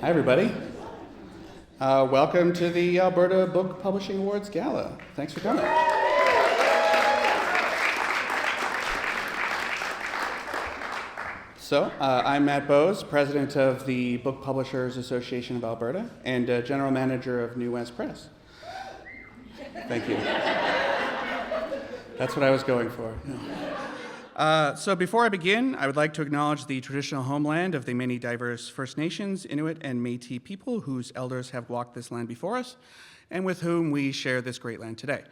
Hi, everybody. Welcome to the Alberta Book Publishing Awards Gala. Thanks for coming. So, I'm Matt Bowes, president of the Book Publishers Association of Alberta and general manager of New West Press. Thank you. That's what I was going for. So before I begin, I would like to acknowledge the traditional homeland of the many diverse First Nations, Inuit, and Métis people whose elders have walked this land before us and with whom we share this great land today.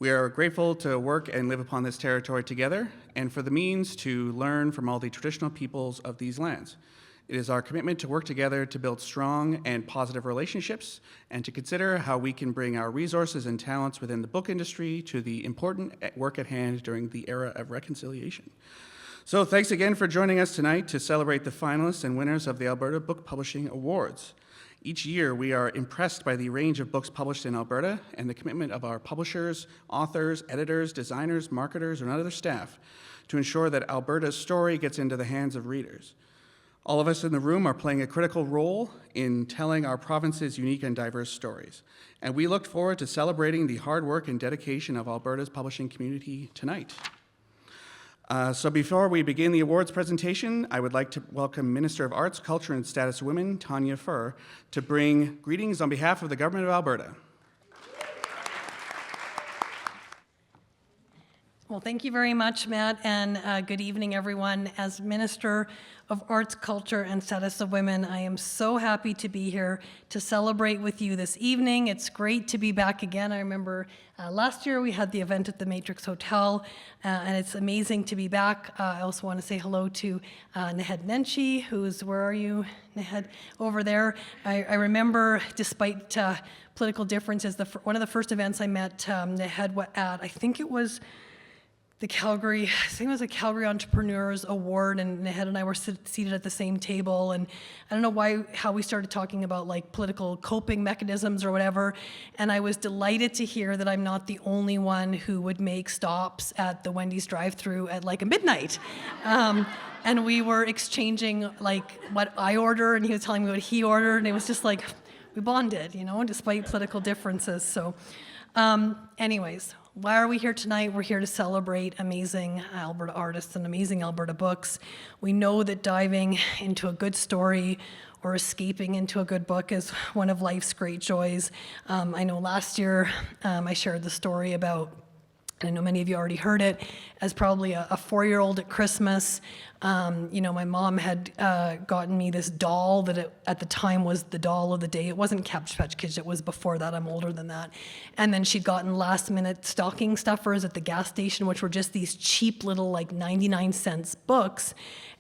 We are grateful to work and live upon this territory together and for the means to learn from all the traditional peoples of these lands. It is our commitment to work together to build strong and positive relationships and to consider how we can bring our resources and talents within the book industry to the important work at hand during the era of reconciliation. So thanks again for joining us tonight to celebrate the finalists and winners of the Alberta Book Publishing Awards. Each year, we are impressed by the range of books published in Alberta and the commitment of our publishers, authors, editors, designers, marketers, and other staff to ensure that Alberta's story gets into the hands of readers. All of us in the room are playing a critical role in telling our province's unique and diverse stories, and we look forward to celebrating the hard work and dedication of Alberta's publishing community tonight. So before we begin the awards presentation, I would like to welcome Minister of Arts, Culture and Status of Women, Tanya Furr, to bring greetings on behalf of the Government of Alberta. Well, thank you very much, Matt, and good evening, everyone. As Minister of Arts, Culture, and Status of Women, I am so happy to be here to celebrate with you this evening. It's great to be back again. I remember last year we had the event at the Matrix Hotel, and it's amazing to be back. I also want to say hello to Nahed Nenshi, where are you, Nahed? Over there. I remember, despite political differences, one of the first events I met Nahed at, I think it was a Calgary Entrepreneurs Award, and Nahed and I were seated at the same table, and I don't know how we started talking about like political coping mechanisms or whatever, and I was delighted to hear that I'm not the only one who would make stops at the Wendy's drive-thru at like midnight. And we were exchanging like what I order, and he was telling me what he ordered, and it was just like, we bonded, despite political differences. So anyways, why are we here tonight? We're here to celebrate amazing Alberta artists and amazing Alberta books. We know that diving into a good story or escaping into a good book is one of life's great joys. I know last year I shared the story about, and I know many of you already heard it, as probably a 4-year-old at Christmas. My mom had gotten me this doll that at the time was the doll of the day. It wasn't Cabbage Patch Kids, it was before that. I'm older than that. And then she'd gotten last-minute stocking stuffers at the gas station, which were just these cheap little 99-cent books.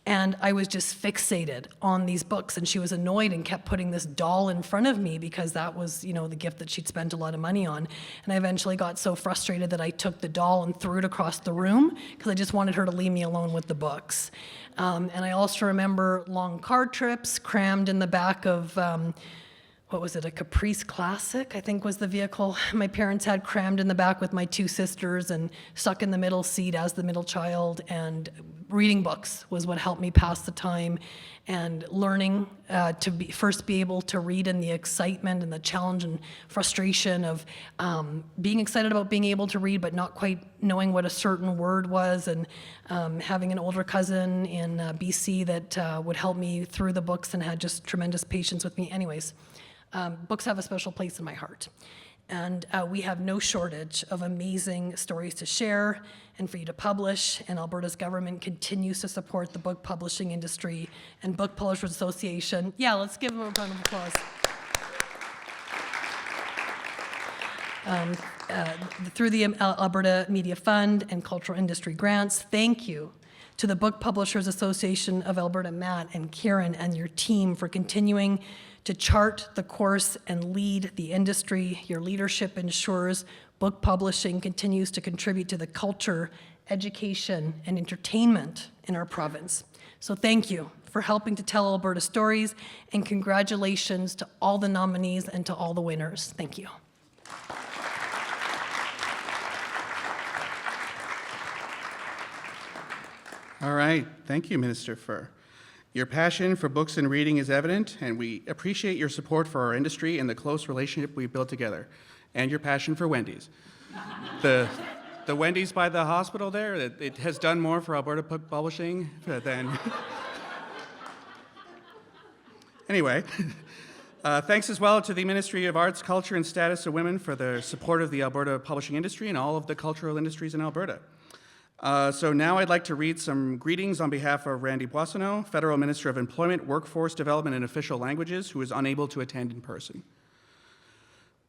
And I was just fixated on these books, and she was annoyed and kept putting this doll in front of me because that was, the gift that she'd spent a lot of money on. And I eventually got so frustrated that I took the doll and threw it across the room because I just wanted her to leave me alone with the books. And I also remember long car trips crammed in the back of, a Caprice Classic, I think was the vehicle my parents had, crammed in the back with my 2 sisters and stuck in the middle seat as the middle child. And reading books was what helped me pass the time, and learning to be able to read in the excitement and the challenge and frustration of being excited about being able to read but not quite knowing what a certain word was, and having an older cousin in BC that would help me through the books and had just tremendous patience with me. Anyways, books have a special place in my heart, and we have no shortage of amazing stories to share and for you to publish, and Alberta's government continues to support the book publishing industry and Book Publishers Association. Yeah, let's give them a round of applause. Through the Alberta Media Fund and Cultural Industry Grants, thank you to the Book Publishers Association of Alberta, Matt and Kieran and your team for continuing to chart the course and lead the industry. Your leadership ensures book publishing continues to contribute to the culture, education, and entertainment in our province. So thank you for helping to tell Alberta stories, and congratulations to all the nominees and to all the winners. Thank you. All right, thank you, Minister Furr. Your passion for books and reading is evident, and we appreciate your support for our industry and the close relationship we've built together, and your passion for Wendy's. The Wendy's by the hospital there, it has done more for Alberta Book Publishing than... Anyway, thanks as well to the Ministry of Arts, Culture and Status of Women for their support of the Alberta publishing industry and all of the cultural industries in Alberta. So now I'd like to read some greetings on behalf of Randy Boissonneau, Federal Minister of Employment, Workforce Development and Official Languages, who is unable to attend in person.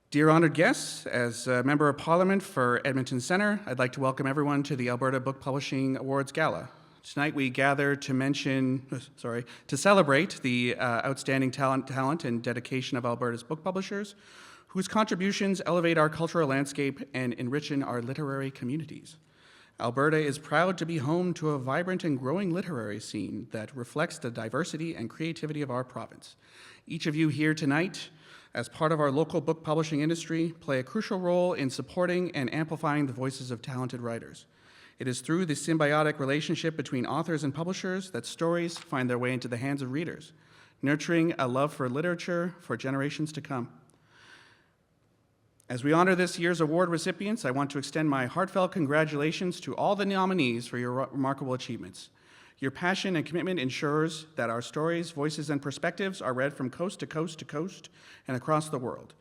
Dear honored guests, as a Member of Parliament for Edmonton Centre, I'd like to welcome everyone to the Alberta Book Publishing Awards Gala. Tonight we gather to celebrate the outstanding talent and dedication of Alberta's book publishers, whose contributions elevate our cultural landscape and enrich our literary communities. Alberta is proud to be home to a vibrant and growing literary scene that reflects the diversity and creativity of our province. Each of you here tonight, as part of our local book publishing industry, play a crucial role in supporting and amplifying the voices of talented writers. It is through the symbiotic relationship between authors and publishers that stories find their way into the hands of readers, nurturing a love for literature for generations to come. As we honor this year's award recipients, I want to extend my heartfelt congratulations to all the nominees for your remarkable achievements. Your passion and commitment ensures that our stories, voices, and perspectives are read from coast to coast to coast and across the world.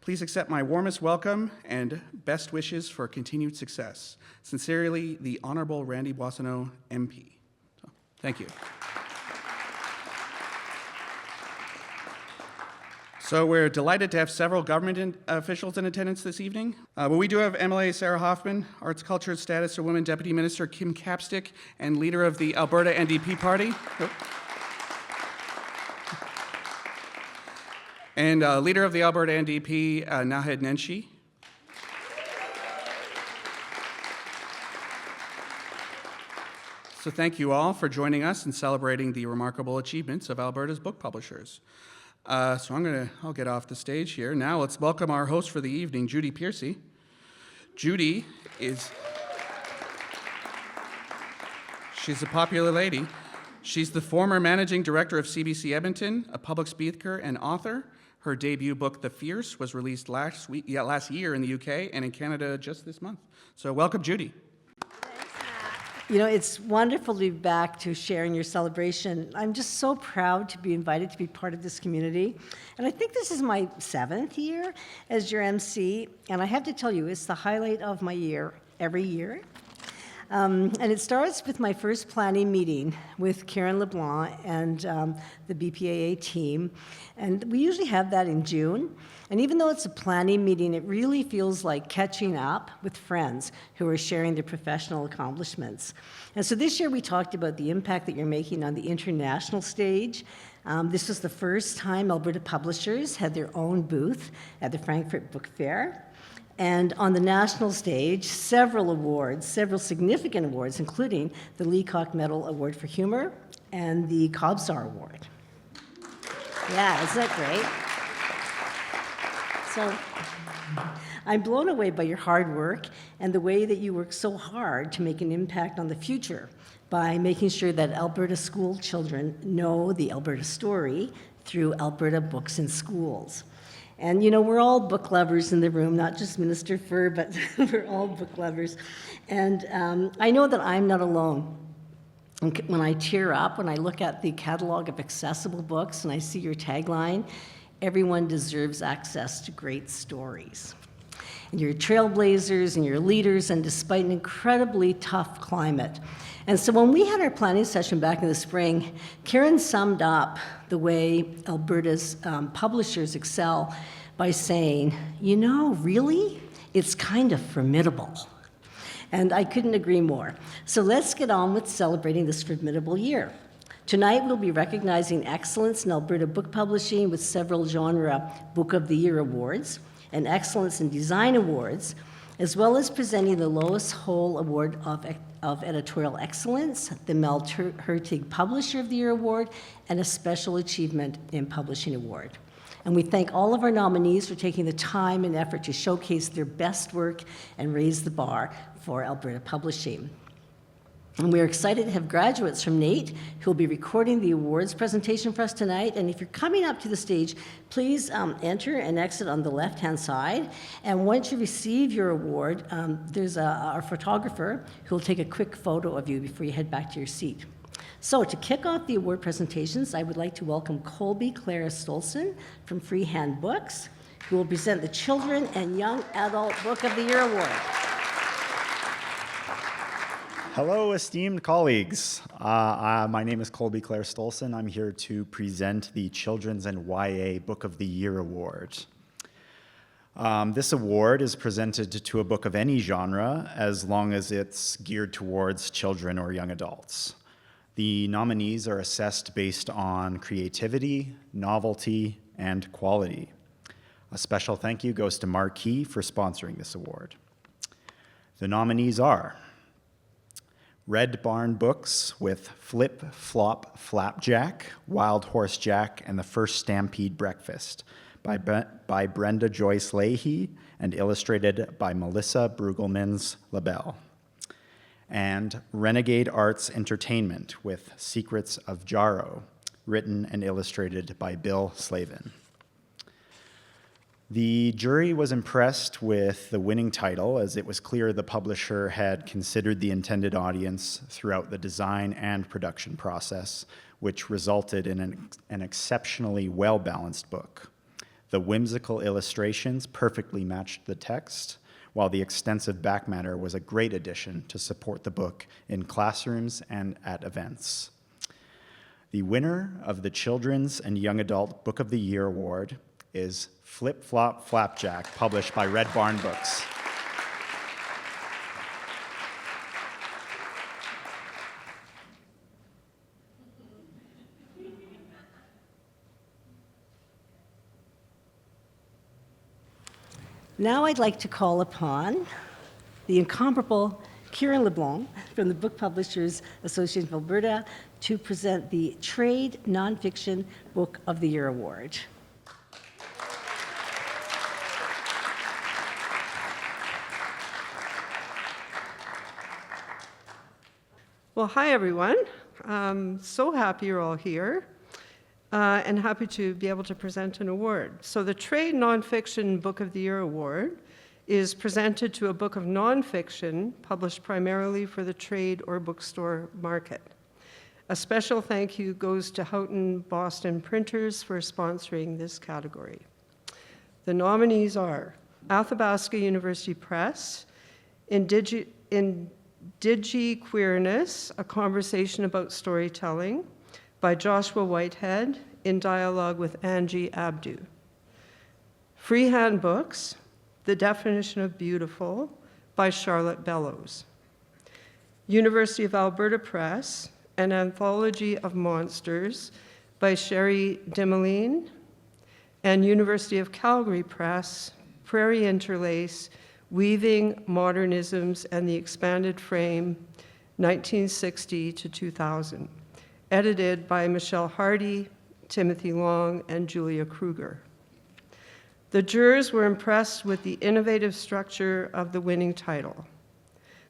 Please accept my warmest welcome and best wishes for continued success. Sincerely, the Honorable Randy Boissonneau, MP. So, thank you. So we're delighted to have several government officials in attendance this evening. We do have MLA Sarah Hoffman, Arts, Culture, Status of Women Deputy Minister Kim Capstick, and leader of the Alberta NDP Party. And leader of the Alberta NDP, Naheed Nenshi. So thank you all for joining us in celebrating the remarkable achievements of Alberta's book publishers. So I'll get off the stage here. Now let's welcome our host for the evening, Judy Piercy. Judy she's a popular lady. She's the former managing director of CBC Edmonton, a public speaker and author. Her debut book, The Fierce, was released last year in the UK and in Canada just this month. So welcome, Judy. You know, it's wonderful to be back to sharing your celebration. I'm just so proud to be invited to be part of this community. And I think this is my 7th year as your MC. And I have to tell you, it's the highlight of my year every year. And it starts with my first planning meeting with Karen LeBlanc and the BPAA team. And we usually have that in June. And even though it's a planning meeting, it really feels like catching up with friends who are sharing their professional accomplishments. And so this year we talked about the impact that you're making on the international stage. This was the first time Alberta publishers had their own booth at the Frankfurt Book Fair. And on the national stage, several significant awards, including the Leacock Medal Award for Humor and the Cobsar Award. Yeah, isn't that great? So I'm blown away by your hard work and the way that you work so hard to make an impact on the future by making sure that Alberta school children know the Alberta story through Alberta Books in Schools. And you know, we're all book lovers in the room, not just Minister Furr, but we're all book lovers. And I know that I'm not alone. When I tear up, when I look at the catalog of accessible books and I see your tagline, everyone deserves access to great stories. And you're trailblazers and you're leaders, and despite an incredibly tough climate. And so when we had our planning session back in the spring, Karen summed up the way Alberta's publishers excel by saying, you know, really, it's kind of formidable. And I couldn't agree more. So let's get on with celebrating this formidable year. Tonight, we'll be recognizing excellence in Alberta book publishing with several genre Book of the Year awards and Excellence in Design awards, as well as presenting the Lois Hole Award of Editorial Excellence, the Mel Hurtig Publisher of the Year Award, and a Special Achievement in Publishing Award. And we thank all of our nominees for taking the time and effort to showcase their best work and raise the bar for Alberta publishing. And we're excited to have graduates from NATE who will be recording the awards presentation for us tonight. And if you're coming up to the stage, please enter and exit on the left-hand side. And once you receive your award, there's our photographer who will take a quick photo of you before you head back to your seat. So to kick off the award presentations, I would like to welcome Colby Clara Stolson from Freehand Books, who will present the Children and Young Adult Book of the Year Award. Hello, esteemed colleagues. My name is Colby Claire Stolson. I'm here to present the Children's and YA Book of the Year Award. This award is presented to a book of any genre as long as it's geared towards children or young adults. The nominees are assessed based on creativity, novelty, and quality. A special thank you goes to Marquis for sponsoring this award. The nominees are Red Barn Books with Flip Flop Flapjack, Wild Horse Jack, and the First Stampede Breakfast by Brenda Joyce Leahy and illustrated by Melissa Brueggelmans LaBelle. And Renegade Arts Entertainment with Secrets of Jarrow, written and illustrated by Bill Slavin. The jury was impressed with the winning title, as it was clear the publisher had considered the intended audience throughout the design and production process, which resulted in an exceptionally well-balanced book. The whimsical illustrations perfectly matched the text, while the extensive back matter was a great addition to support the book in classrooms and at events. The winner of the Children's and Young Adult Book of the Year Award is Flip Flop Flapjack, published by Red Barn Books. Now I'd like to call upon the incomparable Kieran LeBlanc from the Book Publishers Association of Alberta to present the Trade Nonfiction Book of the Year Award. Well, hi, everyone. So happy you're all here and happy to be able to present an award. So the Trade Nonfiction Book of the Year Award is presented to a book of nonfiction published primarily for the trade or bookstore market. A special thank you goes to Houghton Boston Printers for sponsoring this category. The nominees are Athabasca University Press, Digi-Queerness, A Conversation About Storytelling, by Joshua Whitehead, in dialogue with Angie Abdu. Freehand Books, The Definition of Beautiful, by Charlotte Bellows. University of Alberta Press, An Anthology of Monsters, by Sherry Dimeline. And University of Calgary Press, Prairie Interlace, Weaving Modernisms and the Expanded Frame, 1960 to 2000, edited by Michelle Hardy, Timothy Long, and Julia Kruger. The jurors were impressed with the innovative structure of the winning title.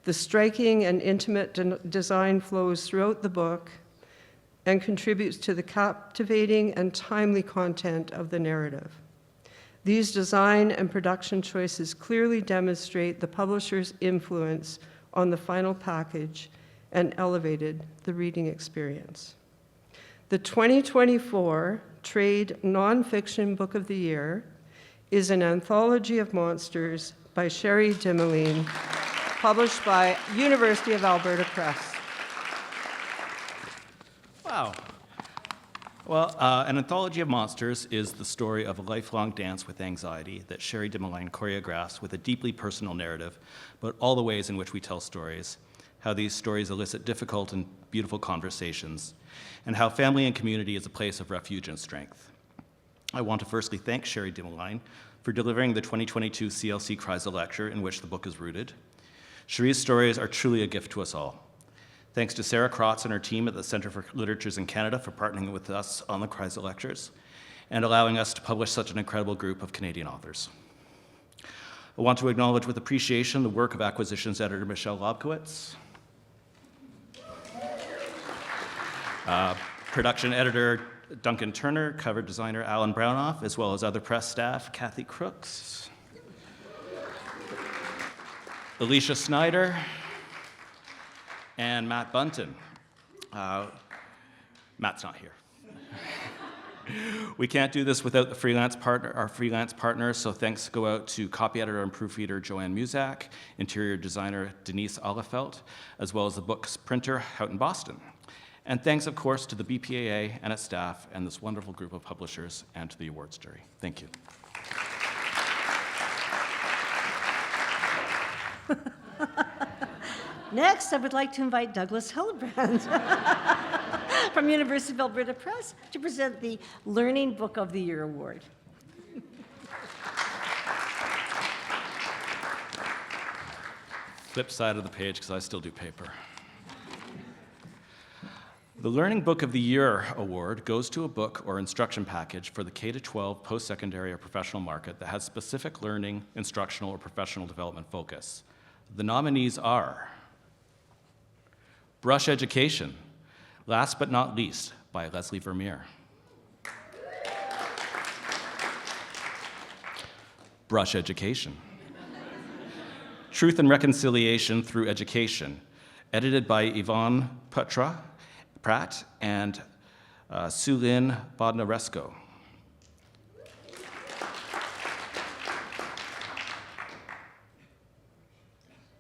The striking and intimate design flows throughout the book and contributes to the captivating and timely content of the narrative. These design and production choices clearly demonstrate the publisher's influence on the final package and elevated the reading experience. The 2024 Trade Nonfiction Book of the Year is An Anthology of Monsters by Sherry Dimeline, published by University of Alberta Press. Wow. Well, An Anthology of Monsters is the story of a lifelong dance with anxiety that Sherry Dimeline choreographs with a deeply personal narrative about all the ways in which we tell stories, how these stories elicit difficult and beautiful conversations, and how family and community is a place of refuge and strength. I want to firstly thank Sherry Dimeline for delivering the 2022 CLC Kreisel Lecture in which the book is rooted. Sherry's stories are truly a gift to us all. Thanks to Sarah Krotz and her team at the Centre for Literatures in Canada for partnering with us on the Kreisel Lectures and allowing us to publish such an incredible group of Canadian authors. I want to acknowledge with appreciation the work of Acquisitions Editor Michelle Lobkowitz, Production editor Duncan Turner, cover designer Alan Brownoff, as well as other press staff, Kathy Crooks, Alicia Snyder, and Matt Bunton. Matt's not here. We can't do this without the our freelance partners, so thanks go out to copy editor and proofreader Joanne Muzak, interior designer Denise Olafelt, as well as the book's printer, Houghton Boston. And thanks, of course, to the BPAA and its staff and this wonderful group of publishers and to the awards jury. Thank you. Next, I would like to invite Douglas Hillebrand from University of Alberta Press to present the Learning Book of the Year Award. Flip side of the page, because I still do paper. The Learning Book of the Year Award goes to a book or instruction package for the K-12 post-secondary or professional market that has specific learning, instructional, or professional development focus. The nominees are Brush Education, Last But Not Least by Leslie Vermeer. Brush Education. Truth and Reconciliation Through Education, edited by Yvonne Pratt and Sulin Bodnaresko.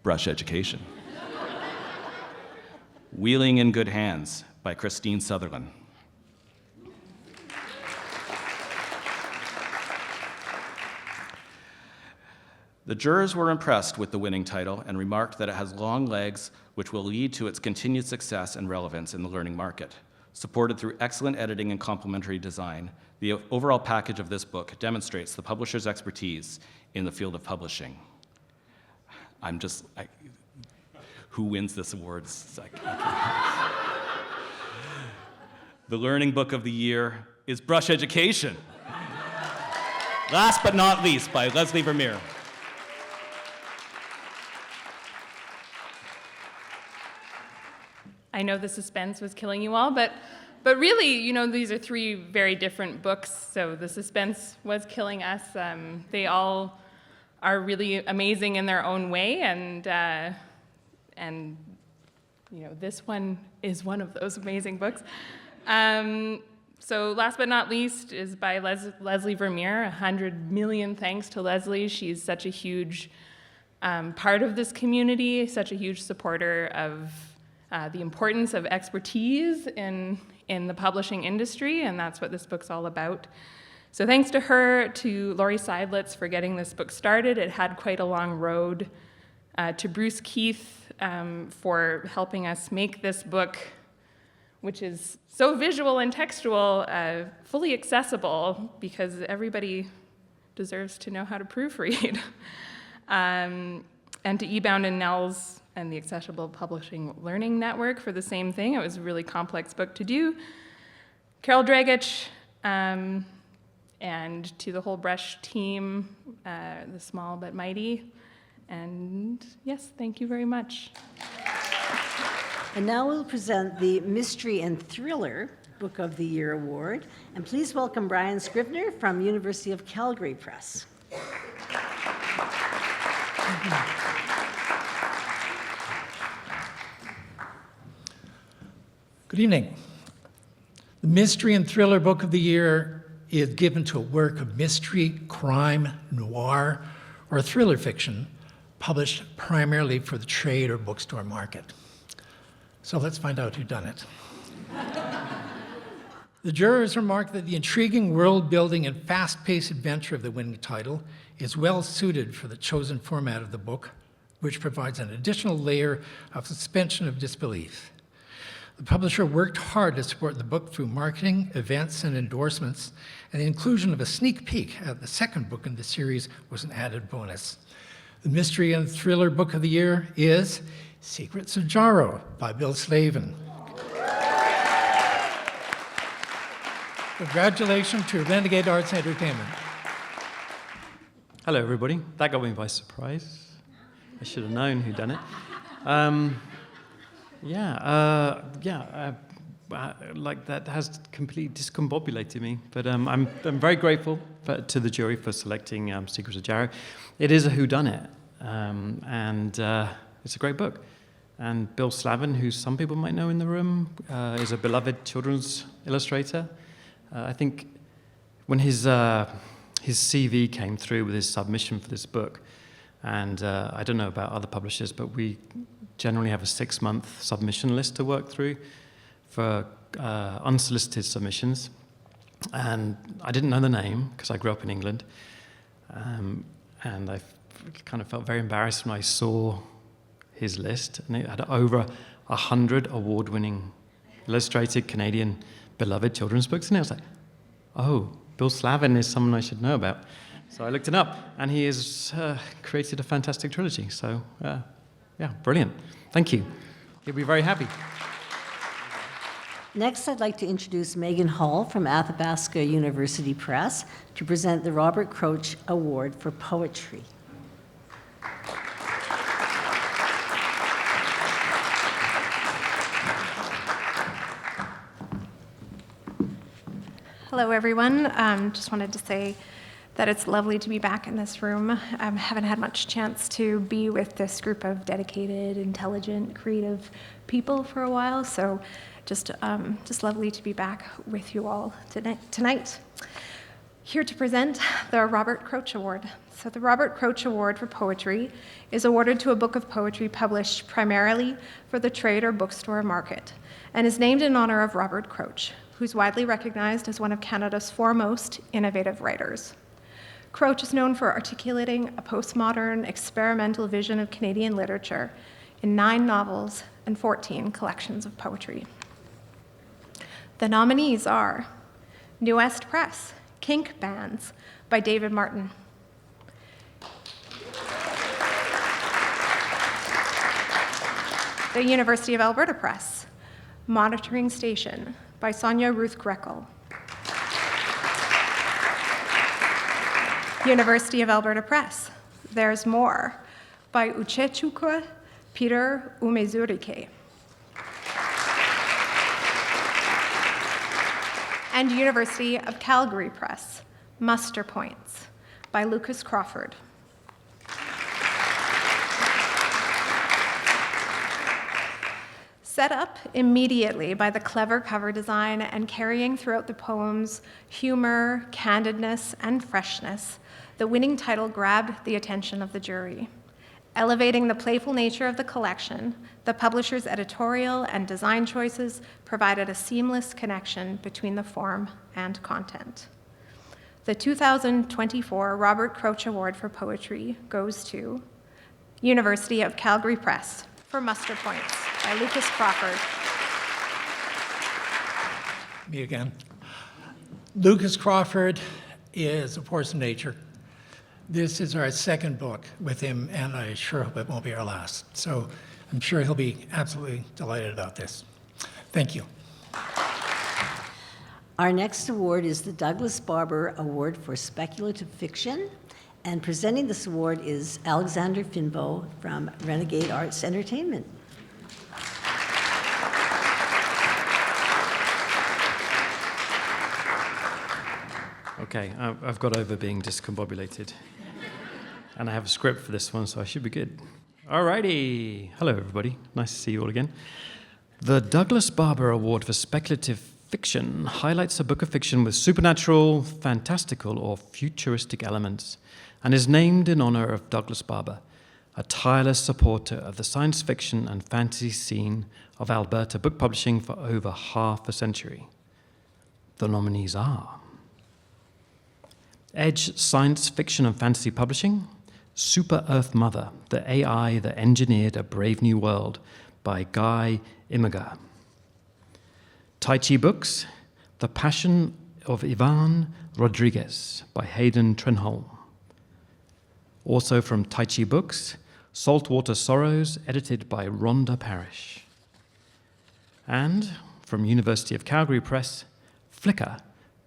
Brush Education. Wheeling in Good Hands by Christine Sutherland. The jurors were impressed with the winning title and remarked that it has long legs, which will lead to its continued success and relevance in the learning market. Supported through excellent editing and complementary design, the overall package of this book demonstrates the publisher's expertise in the field of publishing. Who wins this award? The Learning Book of the Year is Brush Education. Last but not least by Leslie Vermeer. I know the suspense was killing you all, but really, these are three very different books, so the suspense was killing us. They all are really amazing in their own way, and this one is one of those amazing books. So last but not least is by Leslie Vermeer. 100 million thanks to Leslie. She's such a huge part of this community, such a huge supporter of the importance of expertise in the publishing industry, and that's what this book's all about. So thanks to her, to Laurie Seidlitz for getting this book started. It had quite a long road. To Bruce Keith for helping us make this book, which is so visual and textual, fully accessible, because everybody deserves to know how to proofread. And to eBound and Nels and the Accessible Publishing Learning Network for the same thing. It was a really complex book to do. Carol Dragich, and to the whole Brush team, the small but mighty. And yes, thank you very much. And now we'll present the Mystery and Thriller Book of the Year Award. And please welcome Brian Scrivener from University of Calgary Press. Good evening. The Mystery and Thriller Book of the Year is given to a work of mystery, crime, noir, or thriller fiction published primarily for the trade or bookstore market. So let's find out who's done it. The jurors remarked that the intriguing world-building and fast-paced adventure of the winning title is well suited for the chosen format of the book, which provides an additional layer of suspension of disbelief. The publisher worked hard to support the book through marketing, events, and endorsements, and the inclusion of a sneak peek at the second book in the series was an added bonus. The Mystery and Thriller Book of the Year is Secrets of Jarrow by Bill Slavin. Congratulations to Renegade Arts Entertainment. Hello, everybody. That got me by surprise. I should have known who'd done it. like that has completely discombobulated me. But I'm very grateful to the jury for selecting Secrets of Jarrow. It is a whodunit, and it's a great book. And Bill Slavin, who some people might know in the room, is a beloved children's illustrator. I think when his CV came through with his submission for this book, and I don't know about other publishers, but we generally have a 6-month submission list to work through for unsolicited submissions. And I didn't know the name because I grew up in England. And I kind of felt very embarrassed when I saw his list. And it had over 100 award-winning illustrated Canadian beloved children's books. And I was like, oh, Bill Slavin is someone I should know about. So I looked it up, and he has created a fantastic trilogy. So, yeah, brilliant. Thank you. He'll be very happy. Next, I'd like to introduce Megan Hall from Athabasca University Press to present the Robert Croach Award for Poetry. Hello, everyone. Just wanted to say that it's lovely to be back in this room. I haven't had much chance to be with this group of dedicated, intelligent, creative people for a while, so just lovely to be back with you all tonight. Here to present the Robert Croach Award. So the Robert Croach Award for Poetry is awarded to a book of poetry published primarily for the trade or bookstore market, and is named in honor of Robert Croach, who's widely recognized as one of Canada's foremost innovative writers. Croach is known for articulating a postmodern, experimental vision of Canadian literature in 9 novels and 14 collections of poetry. The nominees are New West Press, Kink Bands by David Martin. The University of Alberta Press, Monitoring Station by Sonia Ruth Grekel. University of Alberta Press, There's More by Uchechukwu Peter Umezurike. And University of Calgary Press, Muster Points by Lucas Crawford. Set up immediately by the clever cover design and carrying throughout the poem's humor, candidness, and freshness, the winning title grabbed the attention of the jury. Elevating the playful nature of the collection, the publisher's editorial and design choices provided a seamless connection between the form and content. The 2024 Robert Croach Award for Poetry goes to University of Calgary Press for Muster Points by Lucas Crawford. Me again. Lucas Crawford is a force of nature. This is our second book with him, and I sure hope it won't be our last. So I'm sure he'll be absolutely delighted about this. Thank you. Our next award is the Douglas Barber Award for Speculative Fiction. And presenting this award is Alexander Finbo from Renegade Arts Entertainment. Okay, I've got over being discombobulated. And I have a script for this one, so I should be good. Alrighty. Hello, everybody. Nice to see you all again. The Douglas Barber Award for Speculative Fiction highlights a book of fiction with supernatural, fantastical, or futuristic elements, and is named in honor of Douglas Barber, a tireless supporter of the science fiction and fantasy scene of Alberta Book Publishing for over half a century. The nominees are Edge Science Fiction and Fantasy Publishing, Super Earth Mother, the AI that engineered a brave new world by Guy Imaga. Tai Chi Books, The Passion of Ivan Rodriguez by Hayden Trenholm. Also from Tai Chi Books, Saltwater Sorrows, edited by Rhonda Parrish. And from University of Calgary Press, Flicker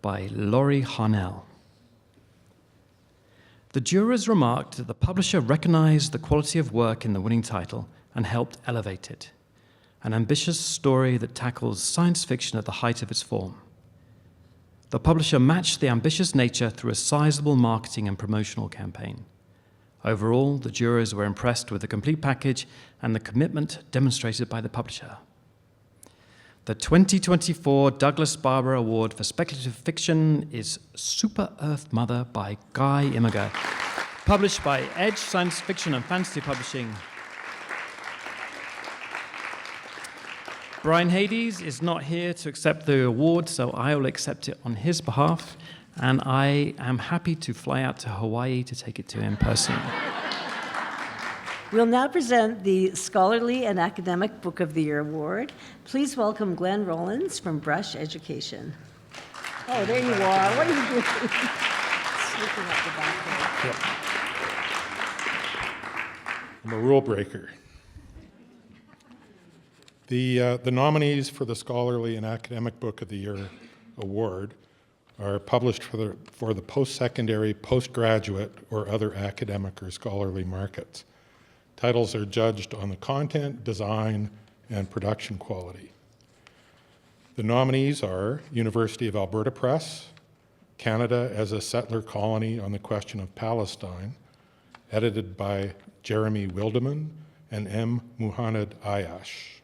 by Laurie Harnell. The jurors remarked that the publisher recognized the quality of work in the winning title and helped elevate it. an ambitious story that tackles science fiction at the height of its form. The publisher matched the ambitious nature through a sizable marketing and promotional campaign. Overall, the jurors were impressed with the complete package and the commitment demonstrated by the publisher. The 2024 Douglas Barber Award for Speculative Fiction is Super Earth Mother by Guy Immiger, published by Edge Science Fiction and Fantasy Publishing. Brian Hades is not here to accept the award, so I will accept it on his behalf, and I am happy to fly out to Hawaii to take it to him personally. We'll now present the Scholarly and Academic Book of the Year Award. Please welcome Glenn Rollins from Brush Education. Oh, there you are. What are you doing? Sneaking up the back there. I'm a rule breaker. The nominees for the Scholarly and Academic Book of the Year Award are published for the post-secondary, postgraduate, or other academic or scholarly markets. Titles are judged on the content, design, and production quality. The nominees are University of Alberta Press, Canada as a Settler Colony on the Question of Palestine, edited by Jeremy Wildeman and M. Muhammad Ayash.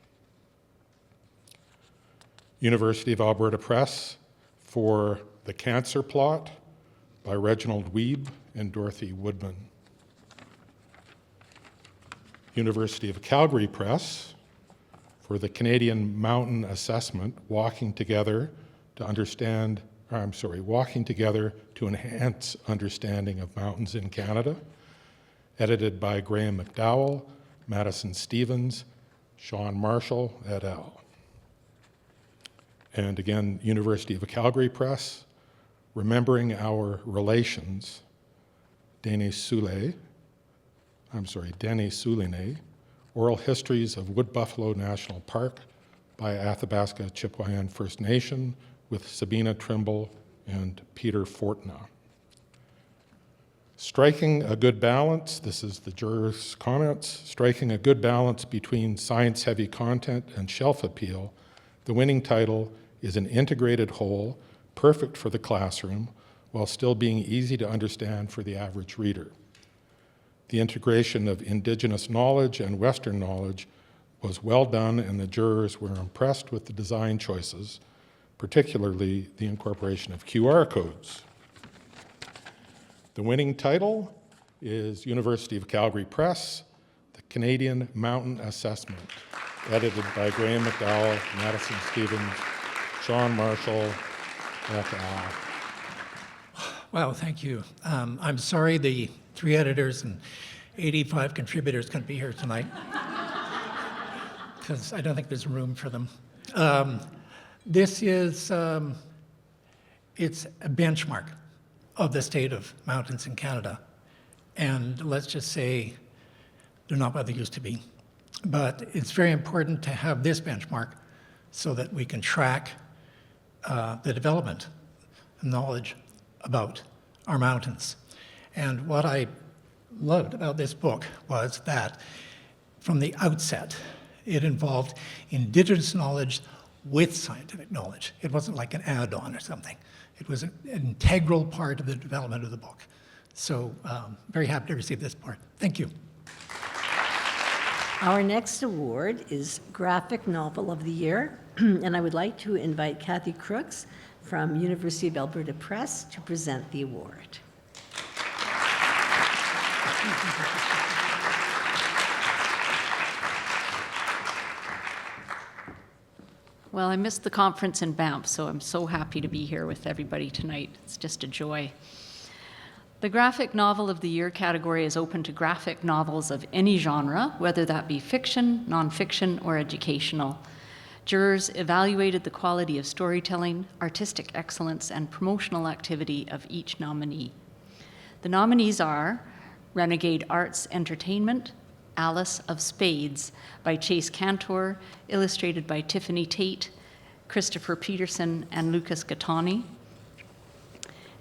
University of Alberta Press for The Cancer Plot by Reginald Wiebe and Dorothy Woodman. University of Calgary Press for the Canadian Mountain Assessment, Walking Together to enhance understanding of mountains in Canada, edited by Graham McDowell, Madison Stevens, Sean Marshall, et al. And again, University of Calgary Press, Remembering Our Relations, Denis Souliné, Oral Histories of Wood Buffalo National Park by Athabasca Chipewyan First Nation with Sabina Trimble and Peter Fortna. Striking a good balance, this is the jurors' comments, striking a good balance between science-heavy content and shelf appeal, the winning title is an integrated whole, perfect for the classroom, while still being easy to understand for the average reader. The integration of Indigenous knowledge and Western knowledge was well done, and the jurors were impressed with the design choices, particularly the incorporation of QR codes. The winning title is University of Calgary Press, The Canadian Mountain Assessment, edited by Graham McDowell, Madison Stevens, Sean Marshall, et al. Wow, thank you. I'm sorry the 3 editors and 85 contributors couldn't be here tonight, because I don't think there's room for them. This is, it's a benchmark of the state of mountains in Canada. And let's just say they're not what they used to be. But it's very important to have this benchmark so that we can track the development and knowledge about our mountains. And what I loved about this book was that from the outset, it involved Indigenous knowledge with scientific knowledge. It wasn't like an add-on or something. It was an integral part of the development of the book. So very happy to receive this part. Thank you. Our next award is Graphic Novel of the Year, and I would like to invite Kathy Crooks from University of Alberta Press to present the award. Well, I missed the conference in Banff, so I'm so happy to be here with everybody tonight. It's just a joy. The Graphic Novel of the Year category is open to graphic novels of any genre, whether that be fiction, nonfiction, or educational. Jurors evaluated the quality of storytelling, artistic excellence, and promotional activity of each nominee. The nominees are Renegade Arts Entertainment, Alice of Spades by Chase Cantor, illustrated by Tiffany Tate, Christopher Peterson, and Lucas Gattani,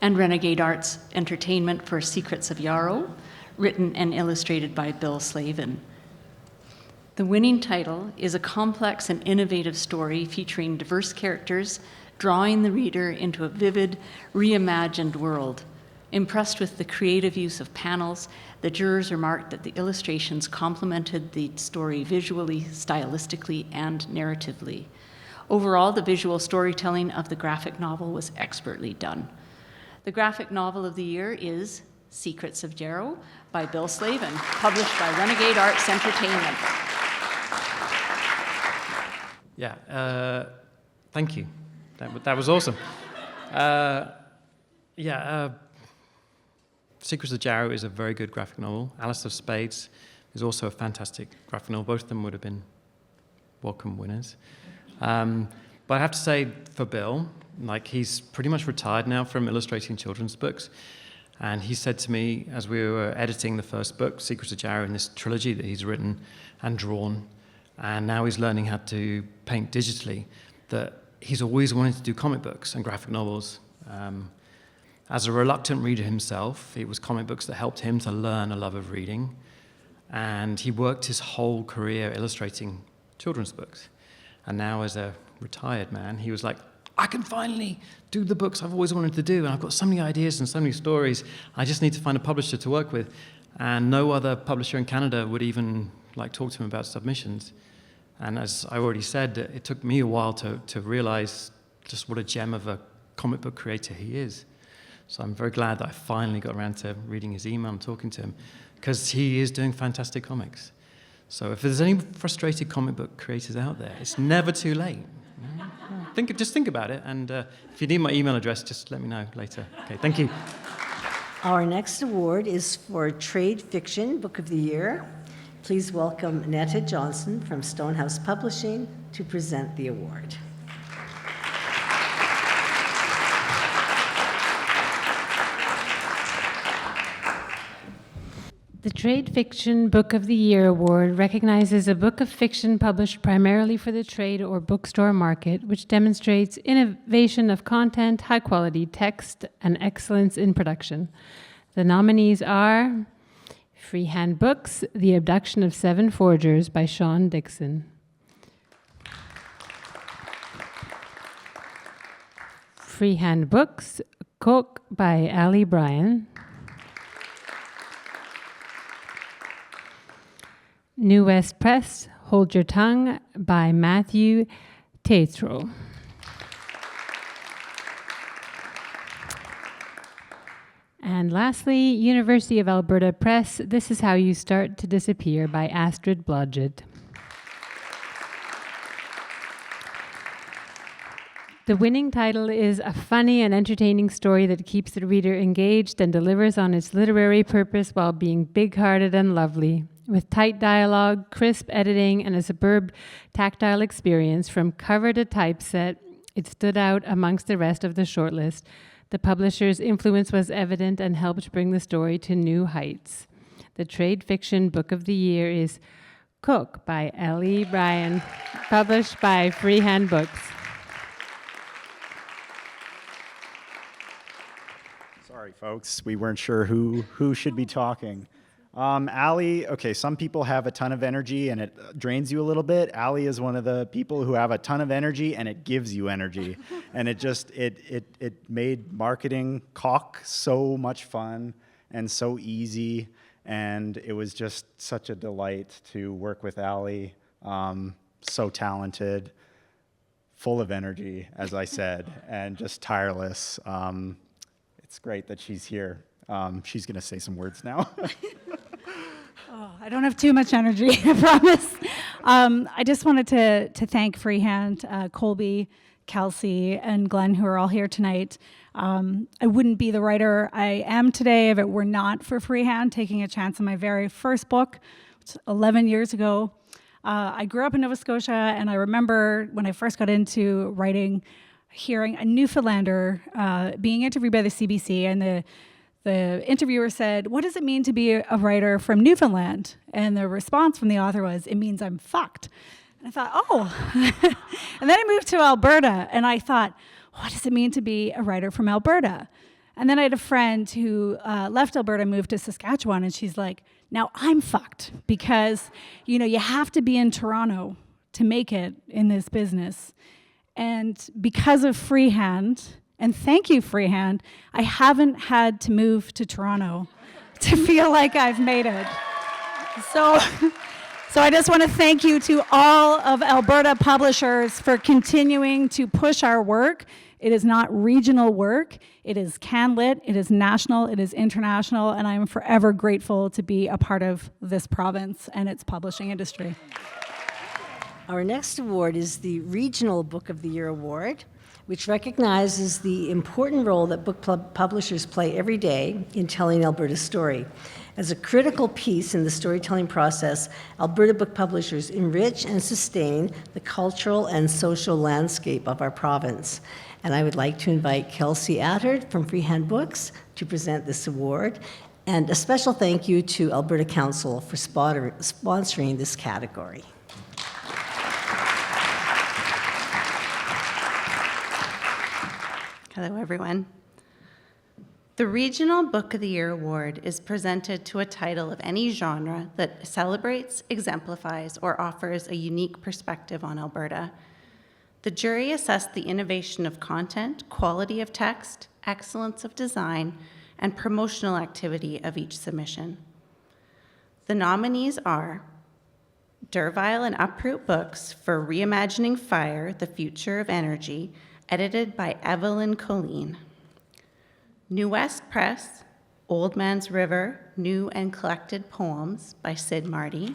and Renegade Arts Entertainment for Secrets of Yarrow, written and illustrated by Bill Slavin. The winning title is a complex and innovative story featuring diverse characters, drawing the reader into a vivid, reimagined world. Impressed with the creative use of panels, the jurors remarked that the illustrations complemented the story visually, stylistically, and narratively. Overall, the visual storytelling of the graphic novel was expertly done. The graphic novel of the year is Secrets of Jarrow by Bill Slavin, published by Renegade Arts Entertainment. Yeah, thank you. That was awesome. Secrets of Jarrow is a very good graphic novel. Alice of Spades is also a fantastic graphic novel. Both of them would have been welcome winners. But I have to say, for Bill, like, he's pretty much retired now from illustrating children's books. And he said to me, as we were editing the first book, Secrets of Jarrow, in this trilogy that he's written and drawn, and now he's learning how to paint digitally, that he's always wanted to do comic books and graphic novels. As a reluctant reader himself, it was comic books that helped him to learn a love of reading. And he worked his whole career illustrating children's books. And now, as a retired man, he was like, I can finally do the books I've always wanted to do, and I've got so many ideas and so many stories. I just need to find a publisher to work with. And no other publisher in Canada would even talk to him about submissions. And as I already said, it took me a while to realize just what a gem of a comic book creator he is. So I'm very glad that I finally got around to reading his email and talking to him, because he is doing fantastic comics. So if there's any frustrated comic book creators out there, it's never too late. Just think about it, and if you need my email address, just let me know later. Okay, thank you. Our next award is for Trade Fiction Book of the Year. Please welcome Netta Johnson from Stonehouse Publishing to present the award. The Trade Fiction Book of the Year Award recognizes a book of fiction published primarily for the trade or bookstore market, which demonstrates innovation of content, high-quality text, and excellence in production. The nominees are Freehand Books, The Abduction of Seven Forgers by Sean Dixon. Freehand Books, Cook by Ali Bryan. New West Press, Hold Your Tongue by Matthew Tatro. And lastly, University of Alberta Press, This Is How You Start to Disappear by Astrid Blodgett. The winning title is a funny and entertaining story that keeps the reader engaged and delivers on its literary purpose while being big-hearted and lovely. With tight dialogue, crisp editing, and a superb tactile experience from cover to typeset, it stood out amongst the rest of the shortlist. The publisher's influence was evident and helped bring the story to new heights. The Trade Fiction Book of the Year is Cook by Ellie Bryan, published by Freehand Books. Sorry, folks, we weren't sure who should be talking. Allie, okay, some people have a ton of energy and it drains you a little bit. Allie is one of the people who have a ton of energy and it gives you energy. And it made marketing Cock so much fun and so easy. And it was just such a delight to work with Allie. So talented, full of energy, as I said, and just tireless. It's great that she's here. She's going to say some words now. Oh, I don't have too much energy, I promise. I just wanted to thank Freehand, Colby, Kelsey, and Glenn, who are all here tonight. I wouldn't be the writer I am today if it were not for Freehand taking a chance on my very first book, 11 years ago. I grew up in Nova Scotia, and I remember when I first got into writing, hearing a Newfoundlander being interviewed by the CBC, and the interviewer said, "What does it mean to be a writer from Newfoundland?" And the response from the author was, "It means I'm fucked." And I thought, oh. And then I moved to Alberta, and I thought, what does it mean to be a writer from Alberta? And then I had a friend who left Alberta, moved to Saskatchewan, and she's like, now I'm fucked because, you have to be in Toronto to make it in this business. And because of Freehand, and thank you, Freehand, I haven't had to move to Toronto to feel like I've made it. So I just want to thank you to all of Alberta publishers for continuing to push our work. It is not regional work. It is CanLit, it is national, it is international, and I am forever grateful to be a part of this province and its publishing industry. Our next award is the Regional Book of the Year Award, which recognizes the important role that book publishers play every day in telling Alberta's story. As a critical piece in the storytelling process, Alberta book publishers enrich and sustain the cultural and social landscape of our province. And I would like to invite Kelsey Attard from Freehand Books to present this award. And a special thank you to Alberta Council for sponsoring this category. Hello, everyone. The Regional Book of the Year Award is presented to a title of any genre that celebrates, exemplifies, or offers a unique perspective on Alberta. The jury assessed the innovation of content, quality of text, excellence of design, and promotional activity of each submission. The nominees are Dervile and Uproot Books for Reimagining Fire, The Future of Energy, edited by Evelyn Colleen. New West Press, Old Man's River, New and Collected Poems by Sid Marty.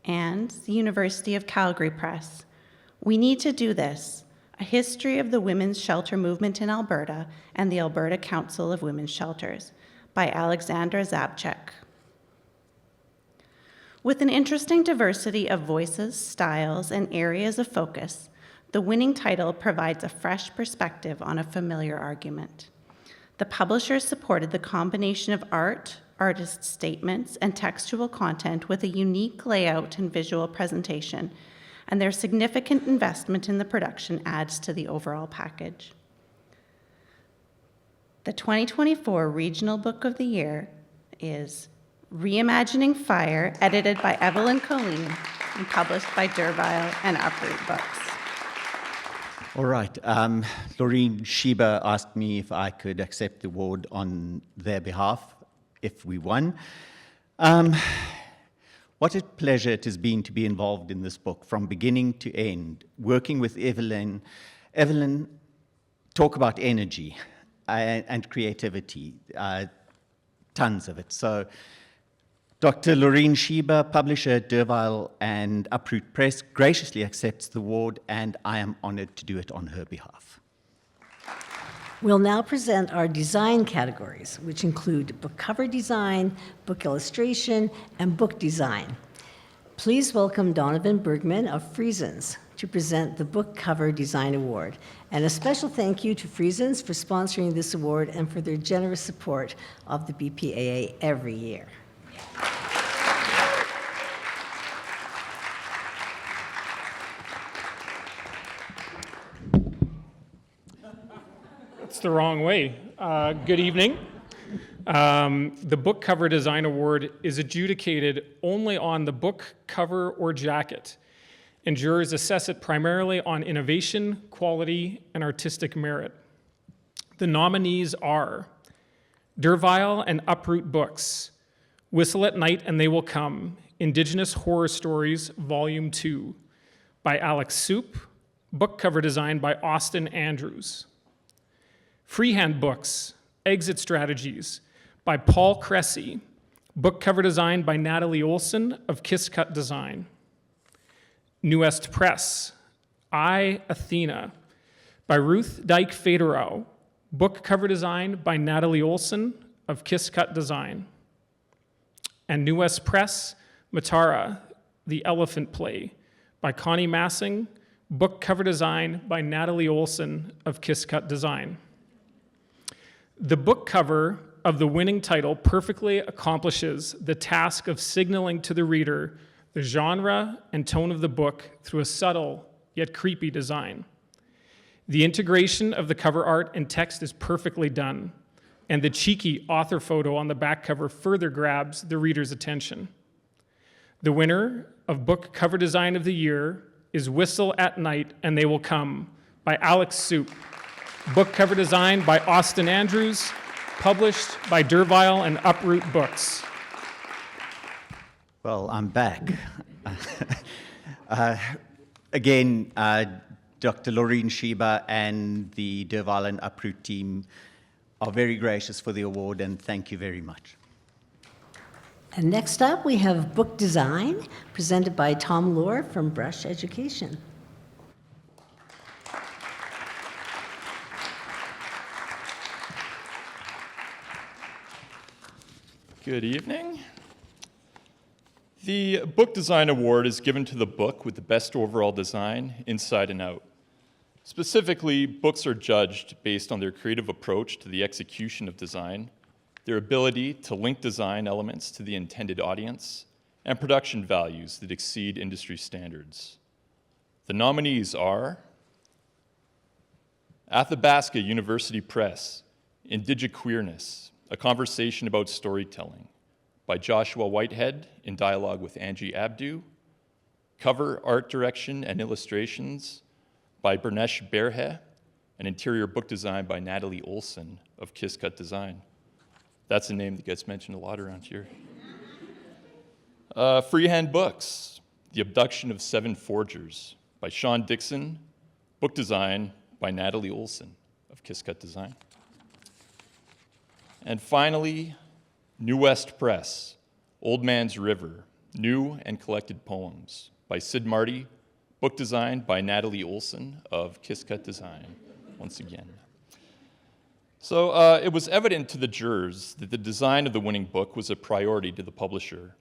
And the University of Calgary Press, We Need to Do This, A History of the Women's Shelter Movement in Alberta and the Alberta Council of Women's Shelters by Alexandra Zabchuk. With an interesting diversity of voices, styles, and areas of focus, the winning title provides a fresh perspective on a familiar argument. The publishers supported the combination of art, artist statements, and textual content with a unique layout and visual presentation, and their significant investment in the production adds to the overall package. The 2024 Regional Book of the Year is Reimagining Fire, edited by Evelyn Colleen and published by Dervile and Uproot Books. All right. Laureen Sheba asked me if I could accept the award on their behalf if we won. What a pleasure it has been to be involved in this book from beginning to end, working with Evelyn. Evelyn, talk about energy and creativity, tons of it. So Dr. Laureen Sheba, publisher at Dervile and Uproot Press, graciously accepts the award, and I am honored to do it on her behalf. We'll now present our design categories, which include book cover design, book illustration, and book design. Please welcome Donovan Bergman of Friesens to present the Book Cover Design Award. And a special thank you to Friesens for sponsoring this award and for their generous support of the BPAA every year. It's the wrong way. Good evening. The Book Cover Design Award is adjudicated only on the book cover or jacket, and jurors assess it primarily on innovation, quality, and artistic merit. The nominees are Dervile and Uproot Books, Whistle at Night and They Will Come, Indigenous Horror Stories, Volume 2, by Alex Soup, book cover design by Austin Andrews. Freehand Books, Exit Strategies, by Paul Cressy, book cover design by Natalie Olson of Kiss Cut Design. New West Press, I, Athena, by Ruth Dyke Federau, book cover design by Natalie Olson of Kiss Cut Design. And New West Press, Matara, The Elephant Play, by Connie Massing, book cover design by Natalie Olson of Kiss Cut Design. The book cover of the winning title perfectly accomplishes the task of signaling to the reader the genre and tone of the book through a subtle yet creepy design. The integration of the cover art and text is perfectly done, and the cheeky author photo on the back cover further grabs the reader's attention. The winner of Book Cover Design of the Year is Whistle at Night and They Will Come by Alex Soup. Book cover design by Austin Andrews, published by Dervile and Uproot Books. Well, I'm back. Again, Dr. Laureen Sheba and the Dervile and Uproot team are very gracious for the award, and thank you very much. And next up, we have book design presented by Tom Lohr from Brush Education. Good evening. The Book Design Award is given to the book with the best overall design, inside and out. Specifically, books are judged based on their creative approach to the execution of design, their ability to link design elements to the intended audience, and production values that exceed industry standards. The nominees are Athabasca University Press, Indigiqueerness, A Conversation About Storytelling, by Joshua Whitehead in dialogue with Angie Abdu. Cover art direction and illustrations by Bernesh Berhe, and interior book design by Natalie Olson of Kiss Cut Design. That's a name that gets mentioned a lot around here. Freehand Books, The Abduction of Seven Forgers by Sean Dixon. Book design by Natalie Olson of Kiss Cut Design. And finally, New West Press, Old Man's River, New and Collected Poems by Sid Marty. Book design by Natalie Olson of Kiss Cut Design, once again. So it was evident to the jurors that the design of the winning book was a priority to the publisher.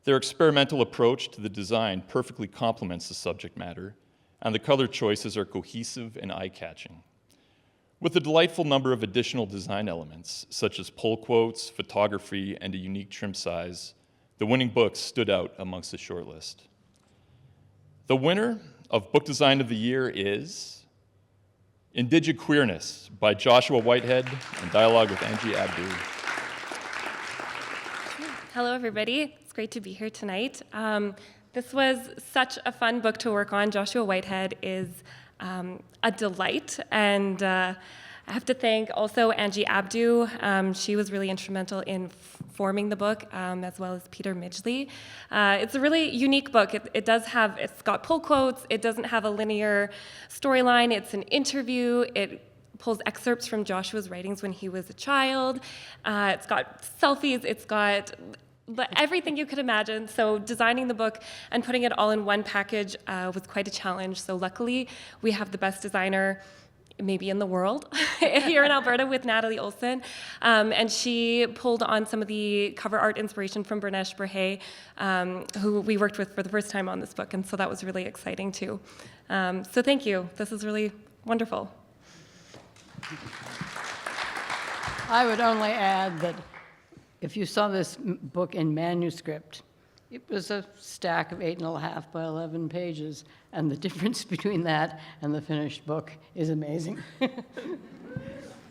Their experimental approach to the design perfectly complements the subject matter, and the color choices are cohesive and eye-catching. With a delightful number of additional design elements, such as pull quotes, photography, and a unique trim size, the winning book stood out amongst the shortlist. The winner of Book Design of the Year is Indigiqueerness by Joshua Whitehead and dialogue with Angie Abdu. Hello, everybody. It's great to be here tonight. This was such a fun book to work on. Joshua Whitehead is a delight, and I have to thank also Angie Abdu. She was really instrumental in forming the book, as well as Peter Midgley. It's a really unique book. It's got pull quotes. It doesn't have a linear storyline. It's an interview. It pulls excerpts from Joshua's writings when he was a child. It's got selfies. It's got everything you could imagine. So designing the book and putting it all in one package was quite a challenge. So luckily, we have the best designer maybe in the world here in Alberta with Natalie Olson. And she pulled on some of the cover art inspiration from Bernesh Berhe, who we worked with for the first time on this book. And so that was really exciting too. So thank you. This is really wonderful. I would only add that if you saw this book in manuscript, it was a stack of 8.5 by 11 pages, and the difference between that and the finished book is amazing.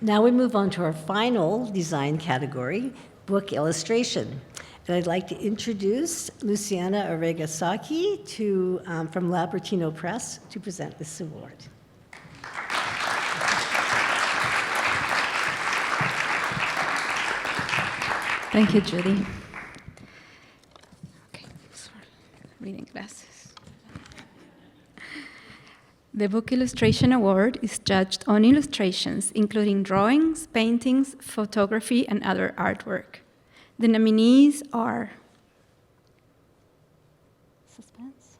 Now we move on to our final design category, book illustration. And I'd like to introduce Luciana Oregasaki from Labertino Press to present this award. Thank you, Judy. Okay, sorry, reading glasses. The Book Illustration Award is judged on illustrations, including drawings, paintings, photography, and other artwork. The nominees are suspense.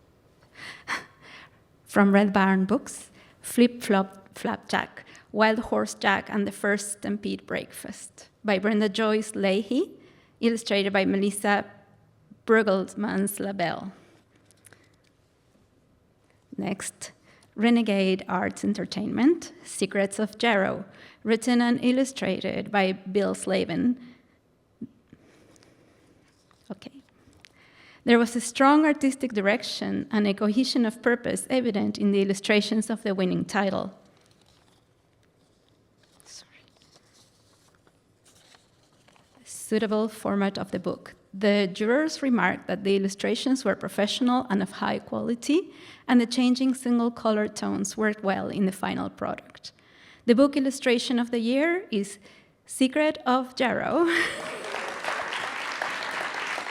From Red Barn Books, Flip Flop Flapjack, Wild Horse Jack and the First Stampede Breakfast by Brenda Joyce Leahy, illustrated by Melissa Bruggelmans-Labelle. Next, Renegade Arts Entertainment, Secrets of Jarrow, written and illustrated by Bill Slavin. Okay. There was a strong artistic direction and a cohesion of purpose evident in the illustrations of the winning title. suitable format of the book. The jurors remarked that the illustrations were professional and of high quality, and the changing single color tones worked well in the final product. The book illustration of the year is Secret of Jarrow,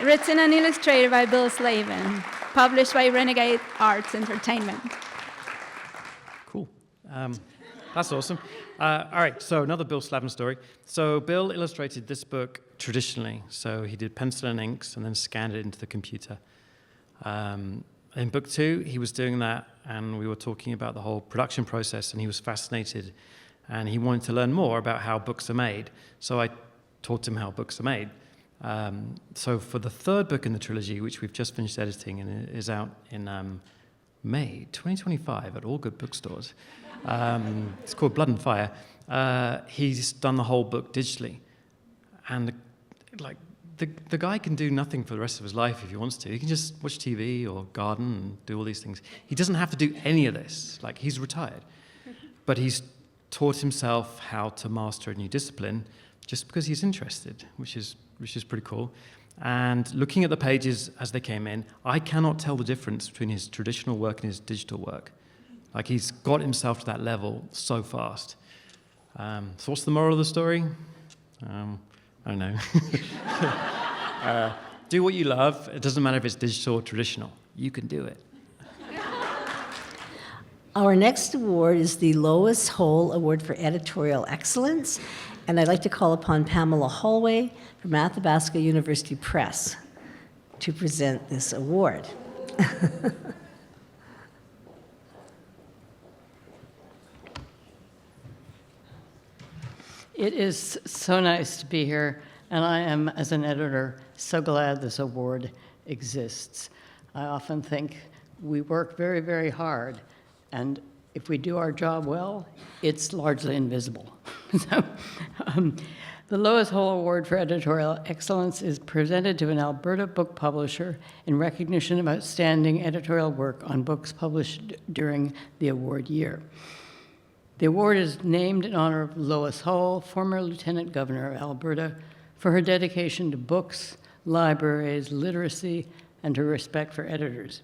written and illustrated by Bill Slavin, published by Renegade Arts Entertainment. Cool. That's awesome. All right, so another Bill Slavin story. So Bill illustrated this book traditionally. So he did pencil and inks and then scanned it into the computer. In book 2, he was doing that, and we were talking about the whole production process, and he was fascinated, and he wanted to learn more about how books are made. So I taught him how books are made. So for the 3rd book in the trilogy, which we've just finished editing and is out in May 2025 at all good bookstores, it's called Blood and Fire. He's done the whole book digitally, and the guy can do nothing for the rest of his life if he wants to. He can just watch TV or garden and do all these things. He doesn't have to do any of this. Like, he's retired, but he's taught himself how to master a new discipline just because he's interested, which is pretty cool. And looking at the pages as they came in, I cannot tell the difference between his traditional work and his digital work. Like, he's got himself to that level so fast. So what's the moral of the story? I don't know. Do what you love. It doesn't matter if it's digital or traditional. You can do it. Our next award is the Lois Hole Award for Editorial Excellence, and I'd like to call upon Pamela Holloway from Athabasca University Press to present this award. It is so nice to be here, and I am, as an editor, so glad this award exists. I often think we work very, very hard, and if we do our job well, it's largely invisible. So, the Lois Hole Award for Editorial Excellence is presented to an Alberta book publisher in recognition of outstanding editorial work on books published during the award year. The award is named in honor of Lois Hole, former Lieutenant Governor of Alberta, for her dedication to books, libraries, literacy, and her respect for editors.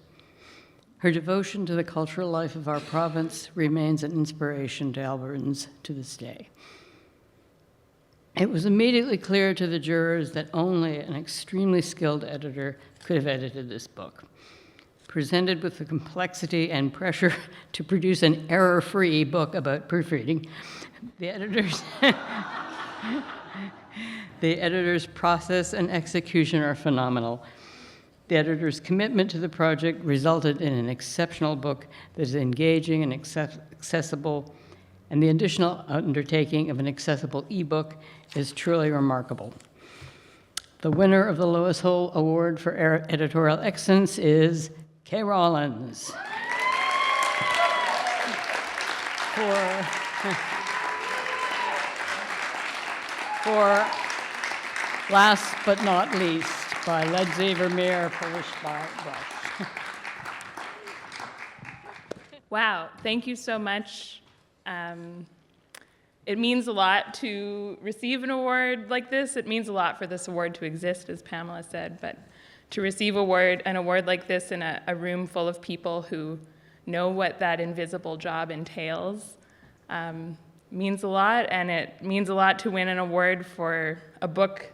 Her devotion to the cultural life of our province remains an inspiration to Albertans to this day. It was immediately clear to the jurors that only an extremely skilled editor could have edited this book. Presented with the complexity and pressure to produce an error-free book about proofreading, the editor's process and execution are phenomenal. The editor's commitment to the project resulted in an exceptional book that is engaging and accessible, and the additional undertaking of an accessible ebook is truly remarkable. The winner of the Lois Hole Award for Editorial Excellence is Kay Rollins. For last but not least, by Leslie Vermeer, published by Rush. Wow, thank you so much. It means a lot to receive an award like this. It means a lot for this award to exist, as Pamela said, but to receive an award like this in a room full of people who know what that invisible job entails means a lot, and it means a lot to win an award for a book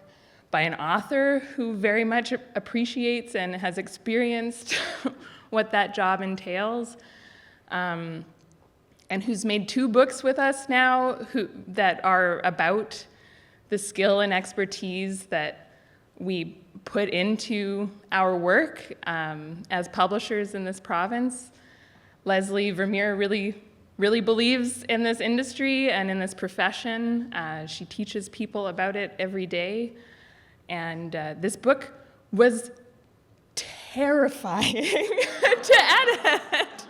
by an author who very much appreciates and has experienced what that job entails, and who's made 2 books with us now that are about the skill and expertise that we put into our work as publishers in this province. Leslie Vermeer really believes in this industry and in this profession. She teaches people about it every day. And this book was terrifying to edit.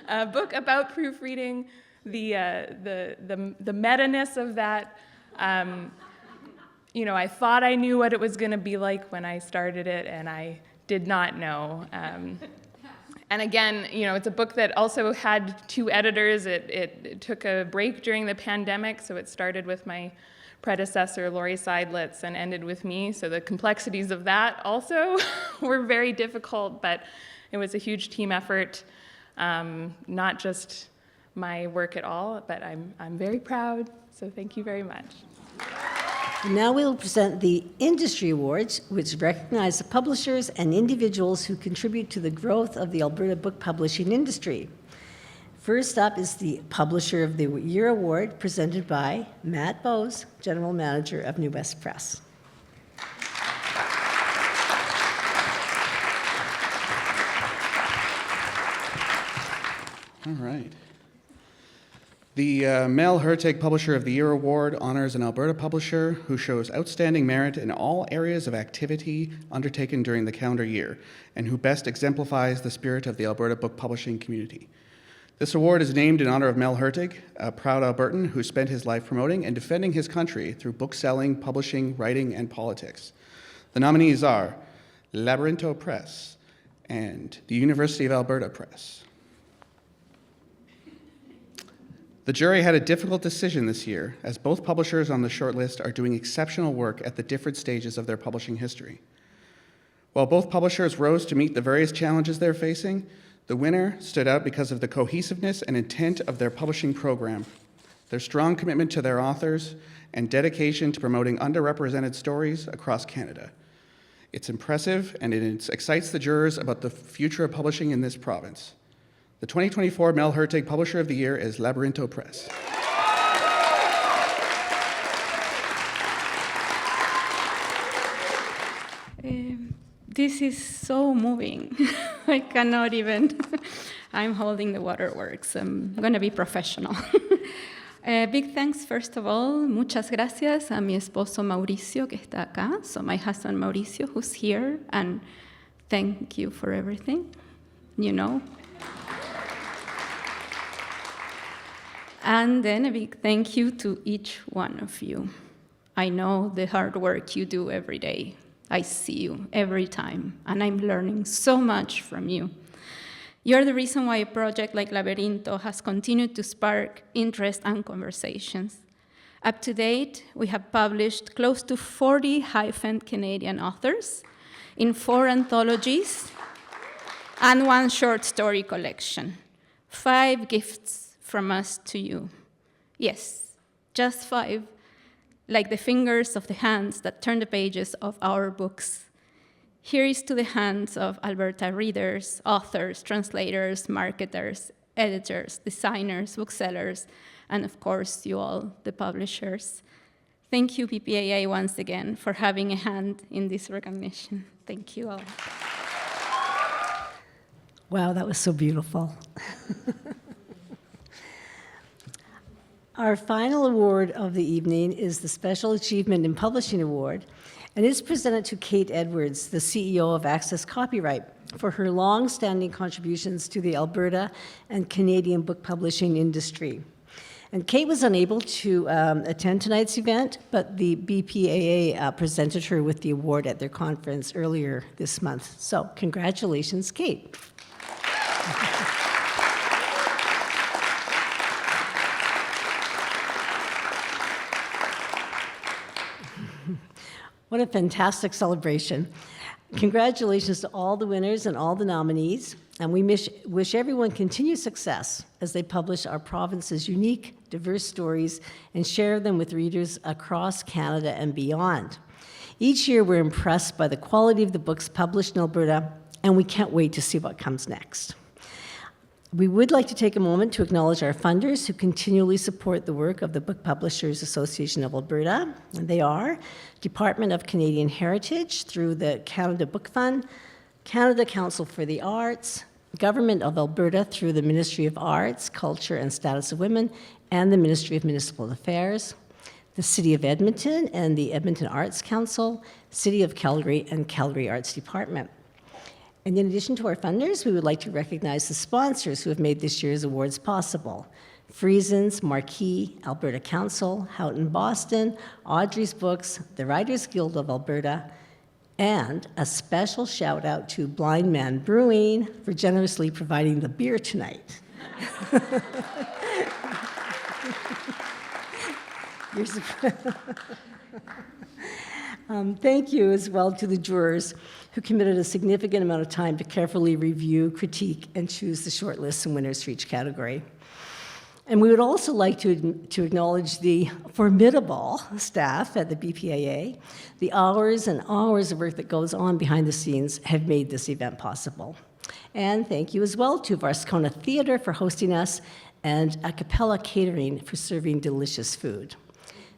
A book about proofreading, the meta-ness of that. I thought I knew what it was going to be like when I started it, and I did not know. And again, it's a book that also had 2 editors. It took a break during the pandemic, so it started with my predecessor, Lori Seidlitz, and ended with me. So the complexities of that also were very difficult, but it was a huge team effort, not just my work at all, but I'm very proud, so thank you very much. Now we will present the Industry Awards, which recognize the publishers and individuals who contribute to the growth of the Alberta book publishing industry. First up is the Publisher of the Year Award, presented by Matt Bowes, General Manager of New West Press. All right. The Mel Hurtig Publisher of the Year Award honors an Alberta publisher who shows outstanding merit in all areas of activity undertaken during the calendar year and who best exemplifies the spirit of the Alberta book publishing community. This award is named in honor of Mel Hurtig, a proud Albertan who spent his life promoting and defending his country through book selling, publishing, writing, and politics. The nominees are Labyrinto Press and the University of Alberta Press. The jury had a difficult decision this year, as both publishers on the shortlist are doing exceptional work at the different stages of their publishing history. While both publishers rose to meet the various challenges they're facing, the winner stood out because of the cohesiveness and intent of their publishing program, their strong commitment to their authors, and dedication to promoting underrepresented stories across Canada. It's impressive, and it excites the jurors about the future of publishing in this province. The 2024 Mel Hurtig Publisher of the Year is Labyrinto Press. This is so moving. I cannot even. I'm holding the waterworks. I'm going to be professional. Big thanks, first of all. Muchas gracias a mi esposo Mauricio, que está acá. So my husband Mauricio, who's here. And thank you for everything, And then a big thank you to each one of you. I know the hard work you do every day. I see you every time, and I'm learning so much from you. You're the reason why a project like Labyrinto has continued to spark interest and conversations. Up to date, we have published close to 40 hyphened Canadian authors in 4 anthologies and 1 short story collection. 5 gifts from us to you. Yes, just 5. Like the fingers of the hands that turn the pages of our books. Here is to the hands of Alberta readers, authors, translators, marketers, editors, designers, booksellers, and of course, you all, the publishers. Thank you, PPAA, once again, for having a hand in this recognition. Thank you all. Wow, that was so beautiful. Our final award of the evening is the Special Achievement in Publishing Award, and it's presented to Kate Edwards, the CEO of Access Copyright, for her long-standing contributions to the Alberta and Canadian book publishing industry. And Kate was unable to attend tonight's event, but the BPAA presented her with the award at their conference earlier this month. So congratulations, Kate. What a fantastic celebration. Congratulations to all the winners and all the nominees, and we wish everyone continued success as they publish our province's unique, diverse stories and share them with readers across Canada and beyond. Each year, we're impressed by the quality of the books published in Alberta, and we can't wait to see what comes next. We would like to take a moment to acknowledge our funders who continually support the work of the Book Publishers Association of Alberta, and they are Department of Canadian Heritage through the Canada Book Fund, Canada Council for the Arts, Government of Alberta through the Ministry of Arts, Culture and Status of Women, and the Ministry of Municipal Affairs, the City of Edmonton and the Edmonton Arts Council, City of Calgary and Calgary Arts Department. And in addition to our funders, we would like to recognize the sponsors who have made this year's awards possible. Friesens, Marquis, Alberta Counsel, Houghton Boston, Audreys Books, the Writers Guild of Alberta, And a special shout out to Blindman Brewing for generously providing the beer tonight. Thank you as well to the jurors who committed a significant amount of time to carefully review, critique, and choose the shortlists and winners for each category. And we would also like to acknowledge the formidable staff at the BPAA. The hours and hours of work that goes on behind the scenes have made this event possible. And thank you as well to Varscona Theatre for hosting us and A Cappella Catering for serving delicious food.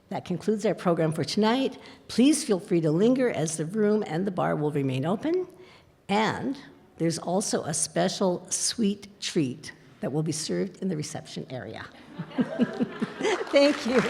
That concludes our program for tonight. Please feel free to linger as the room and the bar will remain open. And there's also a special sweet treat that will be served in the reception area. Thank you.